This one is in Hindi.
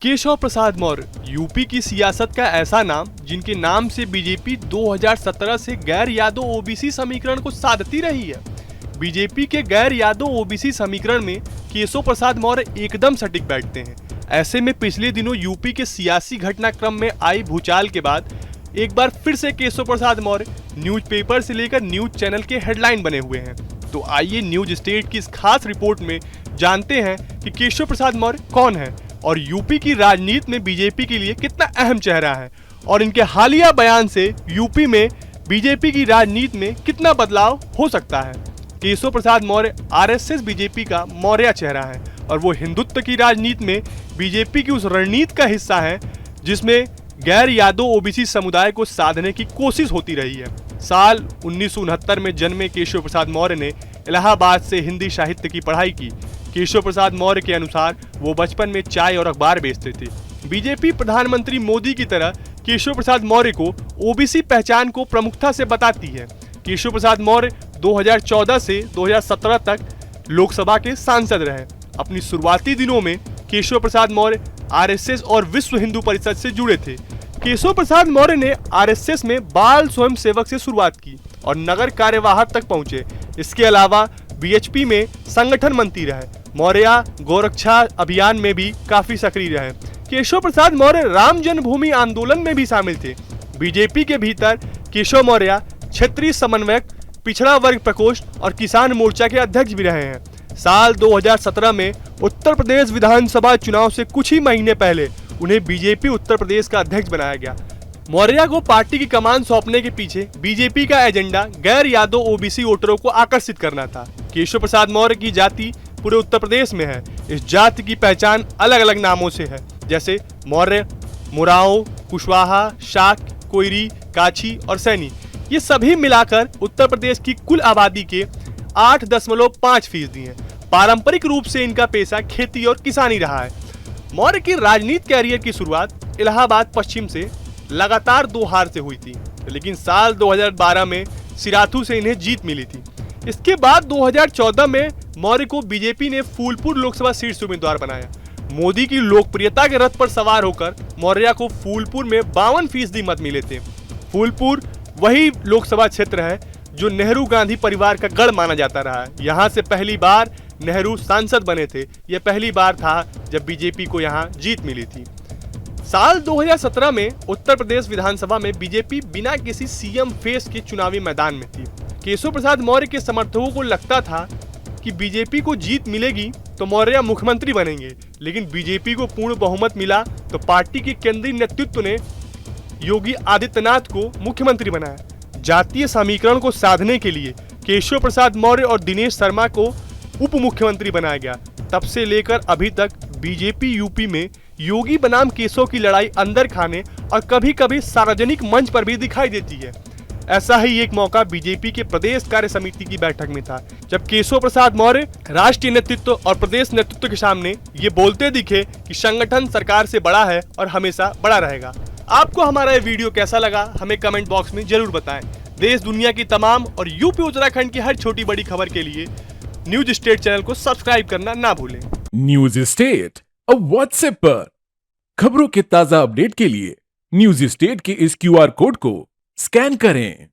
केशव प्रसाद मौर्य यूपी की सियासत का ऐसा नाम जिनके नाम से बीजेपी 2017 से गैर यादव ओबीसी समीकरण को साधती रही है। बीजेपी के गैर यादव ओबीसी समीकरण में केशव प्रसाद मौर्य एकदम सटीक बैठते हैं। ऐसे में पिछले दिनों यूपी के सियासी घटनाक्रम में आई भूचाल के बाद एक बार फिर से केशव प्रसाद मौर्य न्यूज़पेपर से लेकर न्यूज चैनल के हेडलाइन बने हुए हैं। तो आइए न्यूज स्टेट की इस खास रिपोर्ट में जानते हैं कि केशव प्रसाद मौर्य कौन है और यूपी की राजनीति में बीजेपी के लिए कितना अहम चेहरा है और इनके हालिया बयान से यूपी में बीजेपी की राजनीति में कितना बदलाव हो सकता है। केशव प्रसाद मौर्य आरएसएस बीजेपी का मौर्य चेहरा है और वो हिंदुत्व की राजनीति में बीजेपी की उस रणनीति का हिस्सा है जिसमें गैर यादव ओबीसी समुदाय को साधने की कोशिश होती रही है। साल 1969 में जन्मे केशव प्रसाद मौर्य ने इलाहाबाद से हिंदी साहित्य की पढ़ाई की। केशव प्रसाद मौर्य के अनुसार वो बचपन में चाय और अखबार बेचते थे। बीजेपी प्रधानमंत्री मोदी की तरह केशव प्रसाद मौर्य को ओबीसी पहचान को प्रमुखता से बताती है। केशव प्रसाद मौर्य 2014 से 2017 तक लोकसभा के सांसद रहे। अपनी शुरुआती दिनों में केशव प्रसाद मौर्य आरएसएस और विश्व हिंदू परिषद से जुड़े थे। केशव प्रसाद मौर्य ने आरएसएस में बाल स्वयं सेवक से शुरुआत की और नगर कार्यवाह तक पहुंचे। इसके अलावा बीएचपी में संगठन मंत्री रहे। मौर्य गोरक्षा अभियान में भी काफी सक्रिय रहे। केशव प्रसाद मौर्य राम जन्मभूमि आंदोलन में भी शामिल थे। बीजेपी के भीतर केशव मौर्य क्षेत्रीय समन्वयक, पिछड़ा वर्ग प्रकोष्ठ और किसान मोर्चा के अध्यक्ष भी रहे हैं। साल 2017 में उत्तर प्रदेश विधानसभा चुनाव से कुछ ही महीने पहले उन्हें बीजेपी उत्तर प्रदेश का अध्यक्ष बनाया गया। मौर्य को पार्टी की कमान सौंपने के पीछे बीजेपी का एजेंडा गैर यादव ओबीसी वोटरों को आकर्षित करना था। केशव प्रसाद मौर्य की जाति पूरे उत्तर प्रदेश में है। इस जाति की पहचान अलग अलग नामों से है, जैसे मौर्य, मुराओ, कुशवाहा, शाक, कोयरी, काछी और सैनी। ये सभी मिलाकर उत्तर प्रदेश की कुल आबादी के 8.5% हैं। पारंपरिक रूप से इनका पेशा खेती और किसानी रहा है। मौर्य की राजनीतिक कैरियर की शुरुआत इलाहाबाद पश्चिम से लगातार 2 हार से हुई थी, लेकिन साल 2012 में सिराथू से इन्हें जीत मिली थी। इसके बाद 2014 में मौर्य को बीजेपी ने फूलपुर लोकसभा सीट से उम्मीदवार बनाया। मोदी की लोकप्रियता के रथ पर सवार होकर मौर्य को फूलपुर में 52% मत मिले थे। फूलपुर वही लोकसभा क्षेत्र है जो नेहरू गांधी परिवार का गढ़ माना जाता रहा है। यहाँ से पहली बार नेहरू सांसद बने थे। यह पहली बार था जब बीजेपी को यहाँ जीत मिली थी। साल 2017 में उत्तर प्रदेश विधानसभा में बीजेपी बिना किसी सीएम फेस के चुनावी मैदान में थी। केशव प्रसाद मौर्य के समर्थकों को लगता था कि बीजेपी को जीत मिलेगी तो मौर्य मुख्यमंत्री बनेंगे, लेकिन बीजेपी को पूर्ण बहुमत मिला तो पार्टी के केंद्रीय नेतृत्व ने योगी आदित्यनाथ को मुख्यमंत्री बनाया। जातीय समीकरण को साधने के लिए केशव प्रसाद मौर्य और दिनेश शर्मा को उप मुख्यमंत्री बनाया गया। तब से लेकर अभी तक बीजेपी यूपी में योगी बनाम केशव की लड़ाई अंदर खाने और कभी कभी सार्वजनिक मंच पर भी दिखाई देती है। ऐसा ही एक मौका बीजेपी के प्रदेश कार्य समिति की बैठक में था, जब केशव प्रसाद मौर्य राष्ट्रीय नेतृत्व और प्रदेश नेतृत्व के सामने ये बोलते दिखे कि संगठन सरकार से बड़ा है और हमेशा बड़ा रहेगा। आपको हमारा ये वीडियो कैसा लगा हमें कमेंट बॉक्स में जरूर बताएं। देश दुनिया की तमाम और यूपी उत्तराखंड की हर छोटी बड़ी खबर के लिए न्यूज स्टेट चैनल को सब्सक्राइब करना ना भूलें। न्यूज स्टेट अब व्हाट्सएप पर खबरों के ताजा अपडेट के लिए न्यूज स्टेट के इस क्यूआर कोड को स्कैन करें।